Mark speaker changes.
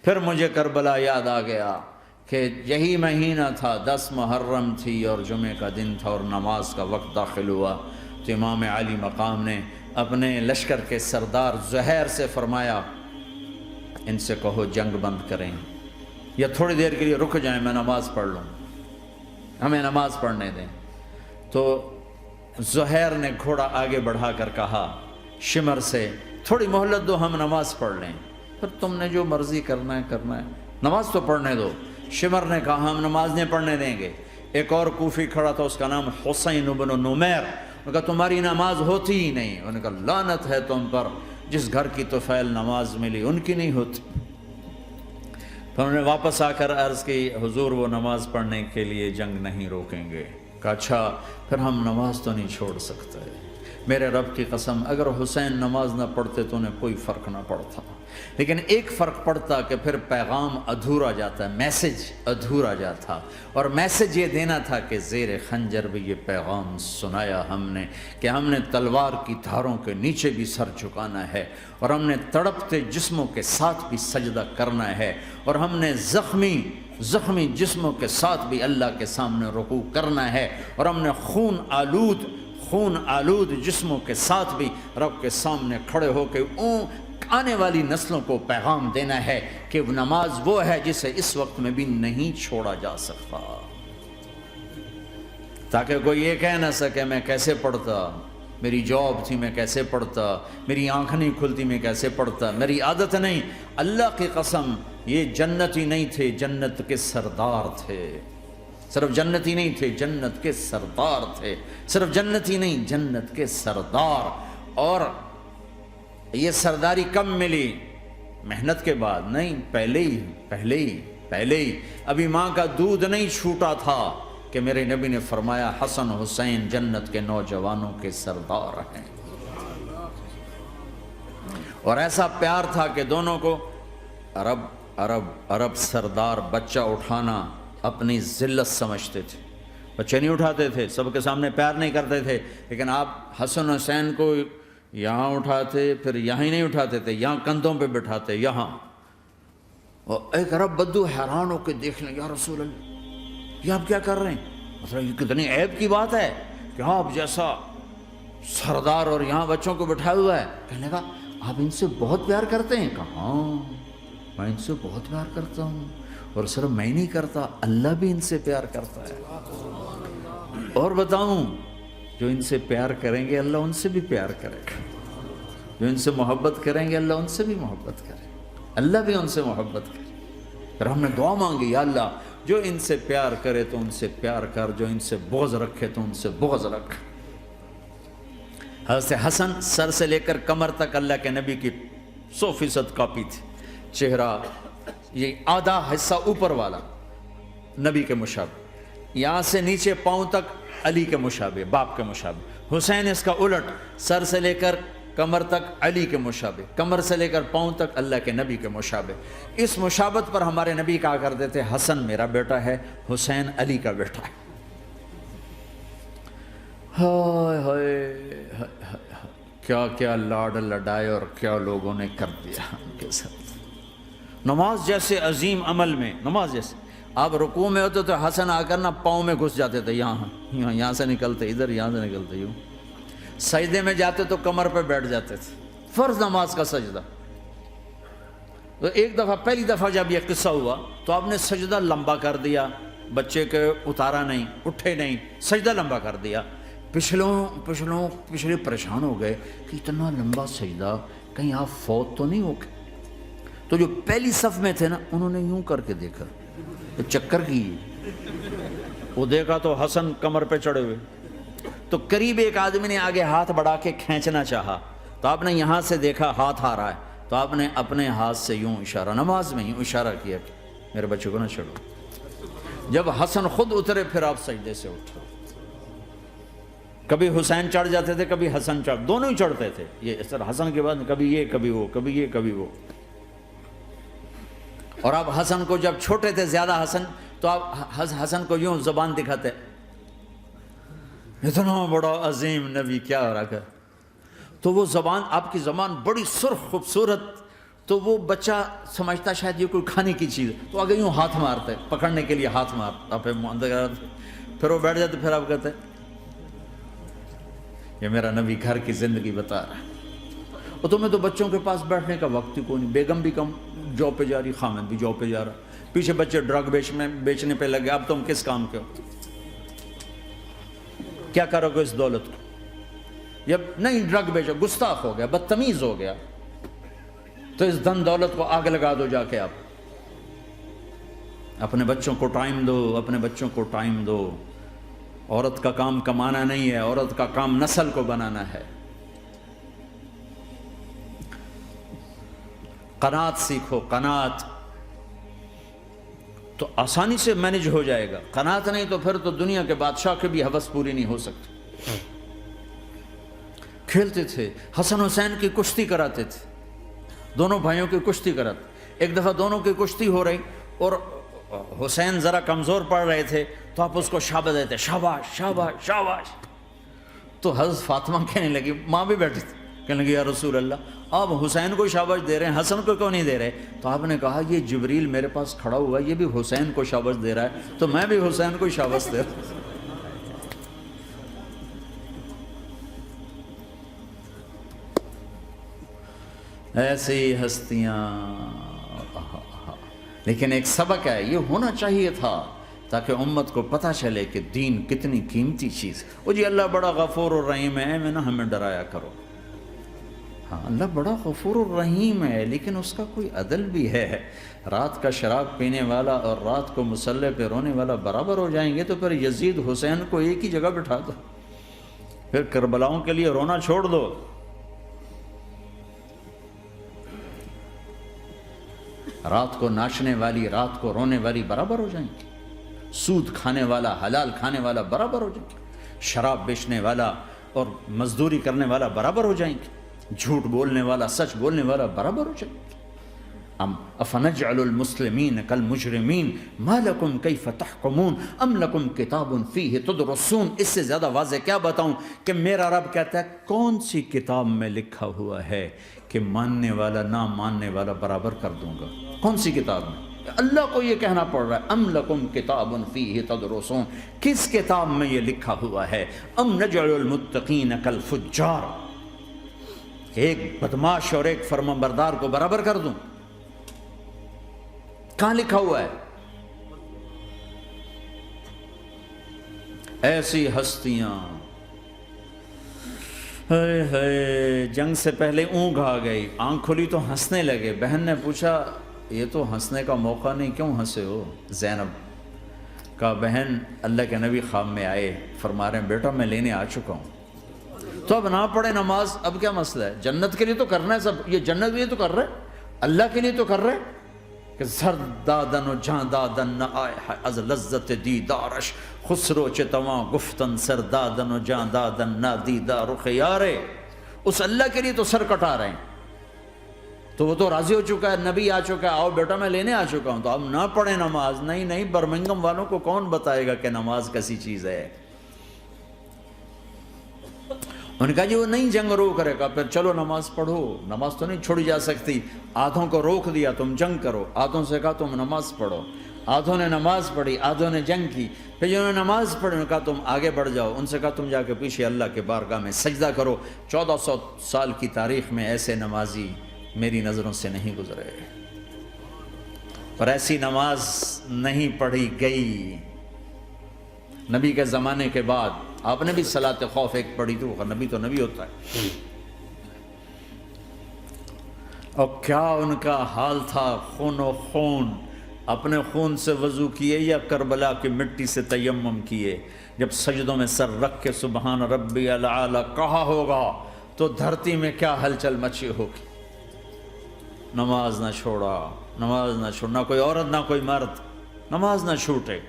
Speaker 1: پھر مجھے کربلا یاد آ گیا کہ یہی مہینہ تھا، 10 محرم تھی اور جمعے کا دن تھا اور نماز کا وقت داخل ہوا، تو امام علی مقام نے اپنے لشکر کے سردار زہیر سے فرمایا ان سے کہو جنگ بند کریں یا تھوڑی دیر کے لیے رک جائیں، میں نماز پڑھ لوں، ہمیں نماز پڑھنے دیں۔ تو زہیر نے گھوڑا آگے بڑھا کر کہا شمر سے تھوڑی مہلت دو، ہم نماز پڑھ لیں، پھر تم نے جو مرضی کرنا ہے، نماز تو پڑھنے دو۔ شمر نے کہا ہم نماز نہیں پڑھنے دیں گے۔ ایک اور کوفی کھڑا تھا، اس کا نام حسین بن نمیر، انہوں نے کہا تمہاری نماز ہوتی ہی نہیں۔ انہوں نے کہا لعنت ہے تم پر، جس گھر کی طفیل نماز ملی ان کی نہیں ہوتی۔ پھر انہوں نے واپس آ کر عرض کی حضور وہ نماز پڑھنے کے لیے جنگ نہیں روکیں گے۔ کہا اچھا پھر ہم نماز تو نہیں چھوڑ سکتے۔ میرے رب کی قسم اگر حسین نماز نہ پڑھتے تو انہیں کوئی فرق نہ پڑتا، لیکن ایک فرق پڑتا کہ پھر پیغام ادھورا جاتا، میسج ادھورا جاتا، اور میسج یہ دینا تھا کہ زیر خنجر بھی یہ پیغام سنایا ہم نے کہ ہم نے تلوار کی دھاروں کے نیچے بھی سر جھکانا ہے، اور ہم نے تڑپتے جسموں کے ساتھ بھی سجدہ کرنا ہے، اور ہم نے زخمی جسموں کے ساتھ بھی اللہ کے سامنے رکوع کرنا ہے، اور ہم نے خون آلود جسموں کے ساتھ بھی رب کے سامنے کھڑے ہو کے آنے والی نسلوں کو پیغام دینا ہے کہ نماز وہ ہے جسے اس وقت میں بھی نہیں چھوڑا جا سکتا، تاکہ کوئی یہ کہہ نہ سکے میں کیسے پڑھتا، میری جاب تھی میں کیسے پڑھتا، میری آنکھ نہیں کھلتی میں کیسے پڑھتا، میری عادت نہیں۔ اللہ کی قسم یہ جنتی نہیں تھے، جنت کے سردار تھے، صرف جنتی نہیں تھے، جنت کے سردار تھے، صرف جنتی نہیں جنت کے سردار۔ اور یہ سرداری کب ملی؟ محنت کے بعد نہیں، پہلے ہی ابھی ماں کا دودھ نہیں چھوٹا تھا کہ میرے نبی نے فرمایا حسن حسین جنت کے نوجوانوں کے سردار ہیں، اور ایسا پیار تھا کہ دونوں کو عرب سردار بچہ اٹھانا اپنی ذلت سمجھتے تھے، بچے نہیں اٹھاتے تھے، سب کے سامنے پیار نہیں کرتے تھے، لیکن آپ حسن حسین کو یہاں اٹھاتے، پھر یہاں ہی نہیں اٹھاتے تھے، یہاں کندھوں پہ بٹھاتے، یہاں۔ اور ایک عرب بدو حیران ہو کے دیکھ لیں، یا رسول اللہ یہ آپ کیا کر رہے ہیں؟ مطلب یہ کتنی عیب کی بات ہے کہ آپ جیسا سردار اور یہاں بچوں کو بٹھایا ہوا ہے۔ کہنے لگا آپ ان سے بہت پیار کرتے ہیں؟ کہا ہاں میں ان سے بہت پیار کرتا ہوں، اور صرف میں نہیں کرتا، اللہ بھی ان سے پیار کرتا ہے۔ اور بتاؤں جو ان سے پیار کریں گے اللہ ان سے بھی پیار کرے گا، جو ان سے محبت کریں گے اللہ ان سے بھی محبت کرے، اللہ بھی ان سے محبت کرے۔ پھر ہم نے دعا مانگی یا اللہ جو ان سے پیار کرے تو ان سے پیار کر، جو ان سے بغض رکھے تو ان سے بغض رکھ۔ حضرت حسن سر سے لے کر کمر تک اللہ کے نبی کی 100% کاپی تھی، چہرہ یہ آدھا حصہ اوپر والا نبی کے مشابہ، یہاں سے نیچے پاؤں تک علی کے مشابہ، باپ کے مشابہ۔ حسین اس کا الٹ، سر سے لے کر کمر تک علی کے مشابہ، کمر سے لے کر پاؤں تک اللہ کے نبی کے مشابہ۔ اس مشابہت پر ہمارے نبی کہا کرتے تھے حسن میرا بیٹا ہے، حسین علی کا بیٹا ہے۔ ہائے ہائے کیا کیا لاڈ لڈائے اور کیا لوگوں نے کر دیا ان کے ساتھ۔ نماز جیسے عظیم عمل میں، نماز جیسے آپ رکوع میں ہوتے تو حسن آ کر نہ پاؤں میں گھس جاتے تھے، یہاں سے نکلتے ادھر، یہاں سے نکلتے یوں۔ سجدے میں جاتے تو کمر پہ بیٹھ جاتے تھے، فرض نماز کا سجدہ۔ تو ایک دفعہ، پہلی دفعہ جب یہ قصہ ہوا تو آپ نے سجدہ لمبا کر دیا، بچے کے اتارا نہیں، اٹھے نہیں، سجدہ لمبا کر دیا۔ پچھلے پریشان ہو گئے کہ اتنا لمبا سجدہ کہیں آپ فوت تو نہیں ہو گئے۔ تو جو پہلی صف میں تھے نا انہوں نے یوں کر کے دیکھا، چکر کی وہ دیکھا تو حسن کمر پہ چڑھے ہوئے، تو قریب ایک آدمی نے آگے ہاتھ بڑھا کے کھینچنا چاہا، تو آپ نے یہاں سے دیکھا ہاتھ آ رہا ہے، تو آپ نے اپنے ہاتھ سے یوں اشارہ، نماز میں یوں اشارہ کیا کہ میرے بچے کو نہ چڑھو۔ جب حسن خود اترے پھر آپ سجدے سے اٹھے۔ کبھی حسین چڑھ جاتے تھے، کبھی حسن دونوں ہی چڑھتے تھے، یہ اس طرح حسن کے بعد کبھی یہ کبھی وہ، کبھی یہ کبھی وہ۔ اور آپ حسن کو جب چھوٹے تھے زیادہ حسن، تو آپ حسن کو یوں زبان دکھاتے، اتنا بڑا عظیم نبی کیا ہو رہا ہے، تو وہ زبان، آپ کی زبان بڑی سرخ خوبصورت تو وہ بچہ سمجھتا شاید یہ کوئی کھانے کی چیز ہے، تو آگے یوں ہاتھ مارتا ہے، پکڑنے کے لیے ہاتھ مارتا، پھر وہ بیٹھ جاتے، پھر آپ کہتے ہیں یہ میرا نبی گھر کی زندگی بتا رہا ہے۔ اور تمہیں تو بچوں کے پاس بیٹھنے کا وقت ہی کوئی نہیں، بیگم بھی کم جاب پہ جا رہی، خامد بھی جاب پہ جا رہا، پیچھے بچے ڈرگ بیچنے پہ لگے، اب تم کس کام کے ہو؟ کیا کرو گے اس دولت کو؟ یا نہیں ڈرگ بیچو، گستاخ ہو گیا، بدتمیز ہو گیا، تو اس دھن دولت کو آگ لگا دو جا کے۔ آپ اپنے بچوں کو ٹائم دو، اپنے بچوں کو ٹائم دو۔ عورت کا کام کمانا نہیں ہے، عورت کا کام نسل کو بنانا ہے۔ قناعت سیکھو، قناعت تو آسانی سے مینج ہو جائے گا، قناعت نہیں تو پھر تو دنیا کے بادشاہ کی بھی ہوس پوری نہیں ہو سکتی۔ کھیلتے تھے، حسن حسین کی کشتی کراتے تھے، دونوں بھائیوں کی کشتی کراتے۔ ایک دفعہ دونوں کی کشتی ہو رہی اور حسین ذرا کمزور پڑ رہے تھے، تو آپ اس کو شاباش دیتے، شاباش شاباش شاباش۔ تو حضرت فاطمہ کہنے لگی، ماں بھی بیٹھی تھی، کہنے لگی یا رسول اللہ آپ حسین کو شاباش دے رہے ہیں، حسن کو کیوں نہیں دے رہے؟ تو آپ نے کہا یہ جبریل میرے پاس کھڑا ہوا ہے، یہ بھی حسین کو شاباش دے رہا ہے، تو میں بھی حسین کو شاباش دے رہا ہوں۔ ایسی ہستیاں، لیکن ایک سبق ہے، یہ ہونا چاہیے تھا تاکہ امت کو پتہ چلے کہ دین کتنی قیمتی چیز ہے۔ وہ جی اللہ بڑا غفور الرحیم ہے، میں نہ ہمیں ڈرایا کرو۔ ہاں اللہ بڑا غفور الرحیم ہے، لیکن اس کا کوئی عدل بھی ہے۔ رات کا شراب پینے والا اور رات کو مصلی پہ رونے والا برابر ہو جائیں گے، تو پھر یزید حسین کو ایک ہی جگہ بٹھا دو، پھر کربلاؤں کے لیے رونا چھوڑ دو۔ رات کو ناچنے والی، رات کو رونے والی برابر ہو جائیں گے، سود کھانے والا، حلال کھانے والا برابر ہو جائیں گے، شراب بیچنے والا اور مزدوری کرنے والا برابر ہو جائیں گے، جھوٹ بولنے والا، سچ بولنے والا برابر ہو جائیں گے۔ افنجعل المسلمین کالمجرمین ما لکم کیف تحکمون ام لکم کتاب فیہ تدرسون۔ اس سے زیادہ واضح کیا بتاؤں کہ میرا رب کہتا ہے کون سی کتاب میں لکھا ہوا ہے کہ ماننے والا نہ ماننے والا برابر کر دوں گا؟ کون سی کتاب میں؟ اللہ کو یہ کہنا پڑ رہا ہے ام لکم کتاب فیہ تدرسون، کس کتاب میں یہ لکھا ہوا ہے؟ ام نجعل المتقین کالفجار، ایک بدماش اور ایک فرمانبردار کو برابر کر دوں؟ کہاں لکھا ہوا ہے؟ ایسی ہستیاں، جنگ سے پہلے اونگ آ گئی، آنکھ کھلی تو ہنسنے لگے۔ بہن نے پوچھا یہ تو ہنسنے کا موقع نہیں، کیوں ہنسے ہو؟ زینب کہا بہن اللہ کے نبی خواب میں آئے، فرما رہے ہیں بیٹا میں لینے آ چکا ہوں، تو اب نہ پڑھے نماز، اب کیا مسئلہ ہے؟ جنت کے لیے تو کرنا ہے سب، یہ جنت کے لیے تو کر رہے، اللہ کے لیے تو کر رہے کہ زر دادن و جان دادن نہ آئے از لذت دیدارش، خسرو چتواں گفتن سر دادن و جان دادن نہ دیدار رخ یارے۔ اس اللہ کے لیے تو سر کٹا رہے ہیں، تو وہ تو راضی ہو چکا ہے، نبی آ چکا ہے، آؤ بیٹا میں لینے آ چکا ہوں، تو اب نہ پڑھیں نماز؟ نہیں نہیں، برمنگم والوں کو کون بتائے گا کہ نماز کیسی چیز ہے؟ انہوں نے کہا جی وہ نہیں جنگ روک کرے گا، پھر چلو نماز پڑھو، نماز تو نہیں چھوڑی جا سکتی۔ آدھوں کو روک دیا تم جنگ کرو، آدھوں سے کہا تم نماز پڑھو، آدھوں نے نماز پڑھی، آدھوں نے جنگ کی۔ پھر جنہوں نے نماز پڑھی انہوں نے کہا تم آگے بڑھ جاؤ، ان سے کہا تم جا کے پیچھے اللہ کے بارگاہ میں سجدہ کرو۔ 1400 سال کی تاریخ میں ایسے نمازی میری نظروں سے نہیں گزرے، اور ایسی نماز نہیں پڑھی گئی نبی کے زمانے کے بعد۔ آپ نے بھی صلاۃ خوف ایک پڑھی تھی، وہ نبی تو نبی ہوتا ہے، اور کیا ان کا حال تھا، خون و خون، اپنے خون سے وضو کیے یا کربلا کی مٹی سے تیمم کیے؟ جب سجدوں میں سر رکھ کے سبحان ربی الاعلی کہا ہوگا تو دھرتی میں کیا ہلچل مچی ہوگی۔ نماز نہ چھوڑا، نماز نہ چھوڑنا، کوئی عورت نہ کوئی مرد، نماز نہ چھوٹے۔